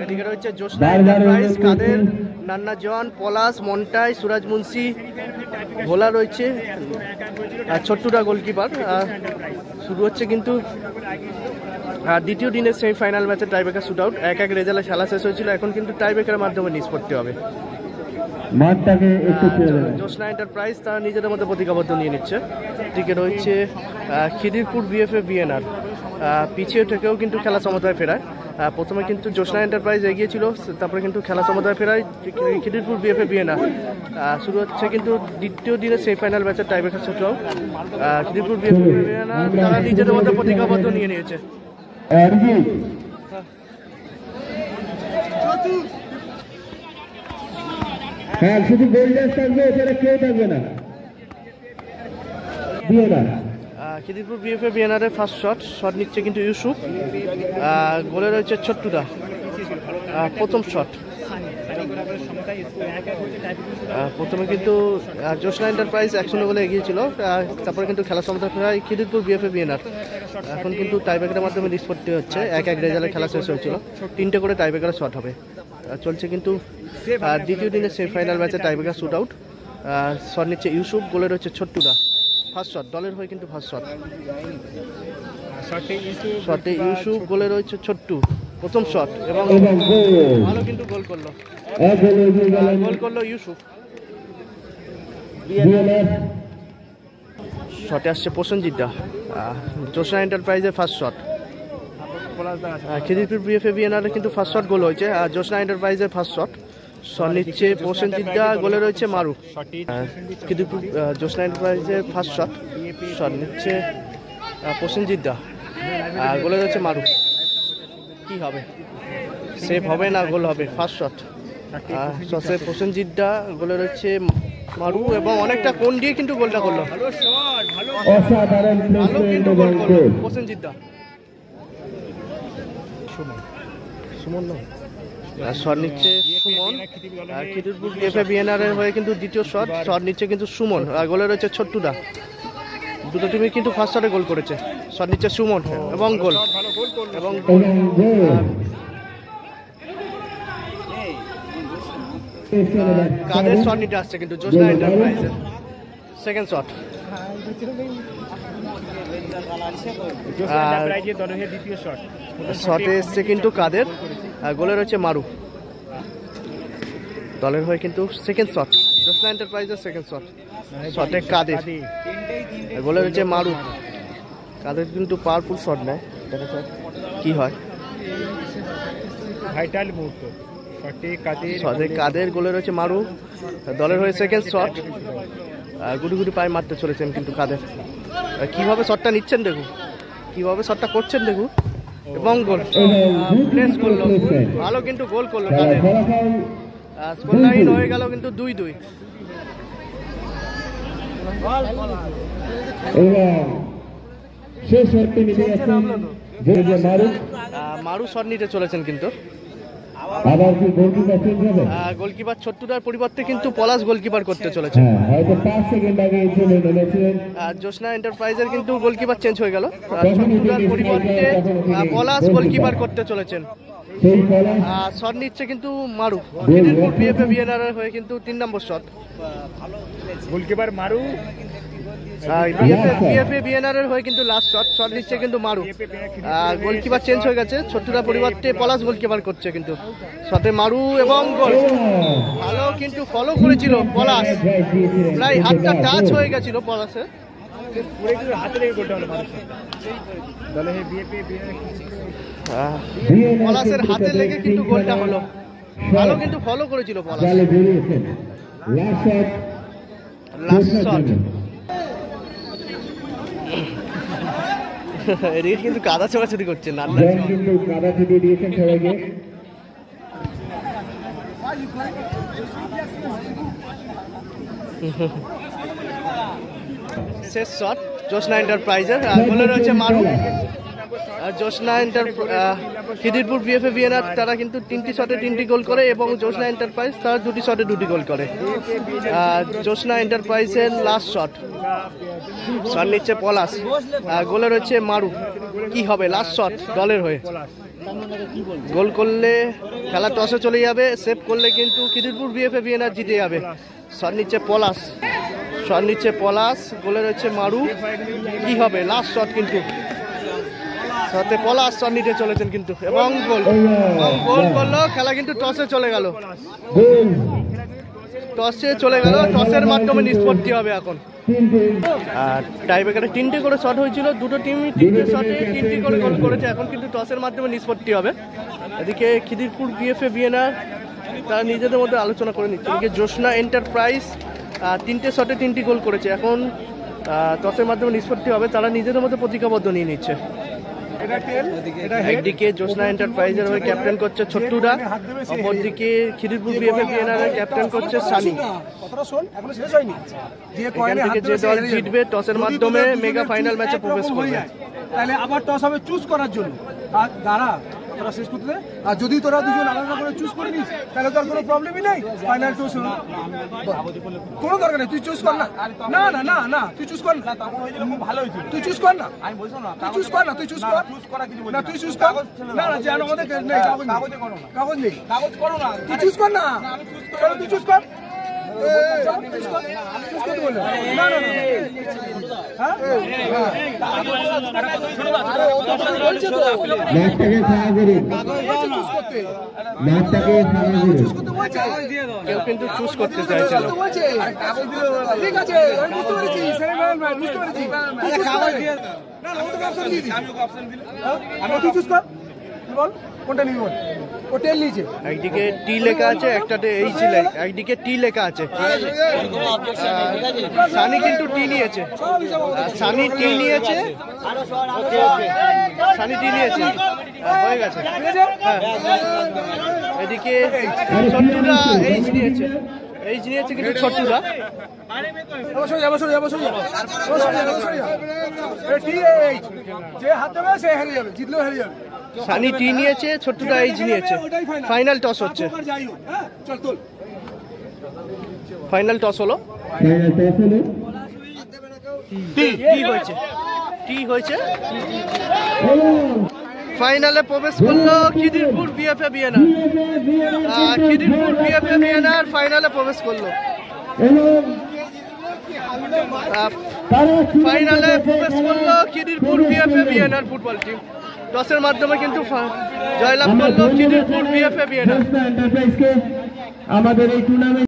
এদিকে রয়েছে জোসনা এন্টারপ্রাইজ, কাদের, নান্না জওয়ান, পলাশ, মন্টাই, সুরাজ মুন্সি, ভোলা রয়েছে, আর ছোট্টুরা গোলকিপার। শুরু হচ্ছে কিন্তু দ্বিতীয় দিনের সেমিফাইনাল ম্যাচের টাইব্রেকার শুট আউট। 1-1 রেজাল্টে খেলা শেষ হয়েছিল, এখন কিন্তু টাইব্রেকারের মাধ্যমে নিষ্পত্তি হবে। জোসনা এন্টারপ্রাইজ তারা নিজেদের মধ্যে প্রতিজ্ঞাবদ্ধ নিয়ে নিচ্ছে। এদিকে রয়েছে খিদিরপুর বিএফএ বিএনআর, পিছিয়ে থেকেও কিন্তু খেলা সমতায় ফেরায়। প্রথমে কিন্তু জোসনা এন্টারপ্রাইজ এগিয়ে ছিল, তারপরে কিন্তু খেলা সমতায় ফেরায় খিদিরপুর বিএফএ বিএনআর। শুরু হচ্ছে কিন্তু দ্বিতীয় দিনের সেমিফাইনাল ম্যাচের tiebreaker shoot out. Khidirpur BFA BNR তারা নিজেদের মধ্যে প্রতিজ্ঞাবদ্ধ নিয়ে নিয়েছে। হ্যাঁ, শুধু গোলডেস থাকবে, এছাড়া কেউ থাকবে না। খিদিরপুর বিএফএ বিএনআরের ফার্স্ট শট নিচ্ছে কিন্তু ইউসুফ, গোলে রয়েছে ছোট্টুদা। প্রথম শট প্রথমে কিন্তু জোসনা এন্টারপ্রাইজ 1-0 গোলে এগিয়েছিল, তারপরে কিন্তু খেলা সমতা ফেরায় খিদিরপুর বিএফএ বিএনআর। এখন কিন্তু টাইব্রেকারের মাধ্যমে নিষ্পত্তি হচ্ছে। 1-1 রেজাল্টে খেলা শেষ হয়েছিল, 3টে করে টাইব্রেকারের শট হবে। চলছে কিন্তু দ্বিতীয় দিনের সেমিফাইনাল ম্যাচে টাইব্রেকার শুট আউট। শট নিচ্ছে ইউসুফ, গোলে রয়েছে ছোট্টুদা। ফার্স্ট শট দলের হয়ে কিন্তু ফার্স্ট শটে ইউসুফ, গোলে রয়েছে ছোট্টু। প্রথম শট এবং ভালো কিন্তু গোল করলো ইউসুফ। শটে আসছে প্রসেনজিৎ, জোসনা এন্টারপ্রাইজের first shot. Khidirpur BFA BNR কিন্তু ফার্স্ট শট গোল হয়েছে, আর জোসনা এন্টারপ্রাইজের ফার্স্ট শট নিচ্ছে প্রসেনজিৎ, গোলে রয়েছে মারু। খিদিরপুর জোসনা এন্টারপ্রাইজের ফার্স্ট শট নিচ্ছে প্রসেনজিৎ, গোলে রয়েছে মারু। কি হবে, সেভ হবে না গোল হবে? ফার্স্ট শট প্রসেনজিৎ, গোলে রয়েছে মারু এবং অনেকটা কোণ দিয়ে কিন্তু গোলটা করলো। ভালো কিন্তু গোল করলো প্রসেনজিৎ। সুমন শট নিচ্ছে সুমন, খিদিরপুর বিএফএ বিএনআর এর হয়ে কিন্তু দ্বিতীয় শট নিচ্ছে কিন্তু সুমন, গোলে রয়েছে ছোট্টুদা। দুটো টিমই কিন্তু ফার্স্ট শটে গোল করেছে। শট নিচ্ছে সুমন এবং গোল কাদের শট নিতে আসছে কিন্তু জোসনা এন্টারপ্রাইজের সেকেন্ড শট। শটে এসছে কিন্তু কাদের, গোলে রয়েছে মারু। দলের হয়ে কিন্তু সেকেন্ড শট, জোসনা এন্টারপ্রাইজের সেকেন্ড শটে কাদের, গোলে রয়েছে মারু। কাদের কিন্তু পাওয়ারফুল শট নেয়, দেখা যাক কি হয়। শটে কাদের, গোলে রয়েছে মারু। দলের হয়ে সেকেন্ড শট, গুটি পায়ে মারতে চলেছেন কিন্তু কাদের। কিভাবে শটটা নিচ্ছেন দেখুন, কিভাবে শটটা করছেন দেখুন, এবং গোল প্লেস করলো। ভালো কিন্তু গোল করলো কাদের। স্কোর লাইন হয়ে গেল কিন্তু 2-2। মারু শট নিতে চলেছেন কিন্তু গোলকিপার ছোট্টুদার পরিবর্তে কিন্তু পলাশ গোলকিপার করতে চলেছে। জোসনা এন্টারপ্রাইজের কিন্তু গোলকিপার চেঞ্জ হয়ে গেল, ছোট্টুদার পরিবর্তে পলাশ গোলকিপার করতে চলেছেন। শট নিচ্ছে কিন্তু মারু, খিদিরপুর বিএফএ বিএনআর হয়ে কিন্তু 3 নম্বর শট। গোলকিপার মারু, বিএফএ বিএনআর এর হয়ে কিন্তু লাস্ট শট নিচ্ছে কিন্তু মারু। গোলকিপার চেঞ্জ হয়ে গেছে, ছোট্টুদার পরিবর্তে পলাশ গোলকিপার করছে কিন্তু। শটে মারু এবং গোল। ভালো কিন্তু ফলো করেছিল পলাশ, প্রায় হাতটা টাচ হয়ে গেছিল পলাশের। পলাশের হাতে লেগে কিন্তু গোলটা হলো। ভালো কিন্তু ফলো করেছিল পলাশ। লাস্ট শট এদিকে কিন্তু কাদা ছোড়াছুটি করছে, নান্না কিন্তু কাদা ছুটি দিয়েছেন সবাইকে। শেষ শট জোসনা এন্টারপ্রাইজের, গোলে রয়েছে মারু। জোসনা খিদিরপুর বিএফএ ভিএনআর তারা কিন্তু 3টি শটে 3টি গোল করে এবং জোসনা এন্টারপ্রাইজ তারা 2টি শটে 2টি গোল করে। জোসনা এন্টারপ্রাইজের লাস্ট শট নিচ্ছে পলাশ, গোলে রয়েছে মারু। কি হবে লাস্ট শট দলের হয়ে? গোল করলে খেলা টসে চলে যাবে, সেভ করলে কিন্তু খিদিরপুর বিএফএ ভিএনআর জিতে যাবে। শট নিচ্ছে পলাশ, গোলে রয়েছে মারু। কি হবে লাস্ট শট? কিন্তু সাথে পলাশ শট নিতে চলেছেন কিন্তু এবং গোল করলো। খেলা কিন্তু টসে চলে গেল, টসের মাধ্যমে নিষ্পত্তি হবে এখন। আর টাইব্রেকারে 3টে করে শট হয়েছিল, দুটো টিমই 3টে শটে 3টি করে গোল করেছে। এখন কিন্তু টসের মাধ্যমে নিষ্পত্তি হবে। এদিকে খিদিরপুর বিএফএ ভিএনআর তারা নিজেদের মধ্যে আলোচনা করে নিচ্ছে। এদিকে জোসনা এন্টারপ্রাইজ 3টে শটে 3টি গোল করেছে। এখন টসের মাধ্যমে নিষ্পত্তি হবে, তারা নিজেদের মধ্যে প্রতিজ্ঞাবদ্ধ নিয়ে নিচ্ছে। একদিকে জোসনা এন্টারপ্রাইজের হয়ে ক্যাপ্টেন করছে ছোট্টুরা, অপরদিকে খিদিরপুর বিএফএ ভিএনআর ক্যাপ্টেন করছে সানি। এখান থেকে যে দল জিতবে টসের মাধ্যমে মেগা ফাইনাল ম্যাচে প্রবেশ করবে। তাহলে আবার টস হবে চুজ করার জন্য। আর দাঁড়া তোরা শেষ করতে, আর যদি তোরা দুজন আলাদা করে চুজ করে নিস তাহলে তো আর কোনো প্রবলেমই নেই। ফাইনাল টস কোনো দরকার নেই, তুই চুজ কর না। না না না না তুই চুজ কর না, ভালো হয়েছে। তুই চুজ কর না, আমি বলছো না তুই চুজ কর না, তুই চুজ কর না, তুই চুজ কর না। না জানো আমাদের নেই, কাগজ নেই, কাগজ করো না, তুই চুজ কর না, তুই চুজ কর। কেউ কিন্তু চুজ করতে চাইছে না। ঠিক আছে বুঝতে পেরেছি, বুঝতে পেরেছি। তুই চুজ কর, বল কোনটা নিবি বল। হোটেল নিচে একদিকে টি লেখা আছে, একটাতে এইচ একদিকে টি লেখা আছে। সানি কিন্তু টি নিয়েছে, সানি টি নিয়েছে, সানি টি নিয়েছে, হয়ে গেছে। এদিকে ছোট্টুরা এইচ নিয়েছে, কিন্তু ছোট্টুরা সানি টি নিয়েছে, ছোট্টুরা এইচ নিয়েছে। ফাইনাল টস হচ্ছে, ফাইনাল টস হলো। টি হয়েছে, ফাইনালে প্রবেশ করলো Khidirpur BFA VNR. Khidirpur BFA VNR ফাইনালে প্রবেশ করলো, Khidirpur BFA VNR football team. টসের মাধ্যমে কিন্তু জয়লাভ করলো খিদিরপুর বিএফএ ভিএনআর। আমাদের এই টুর্নামেন্ট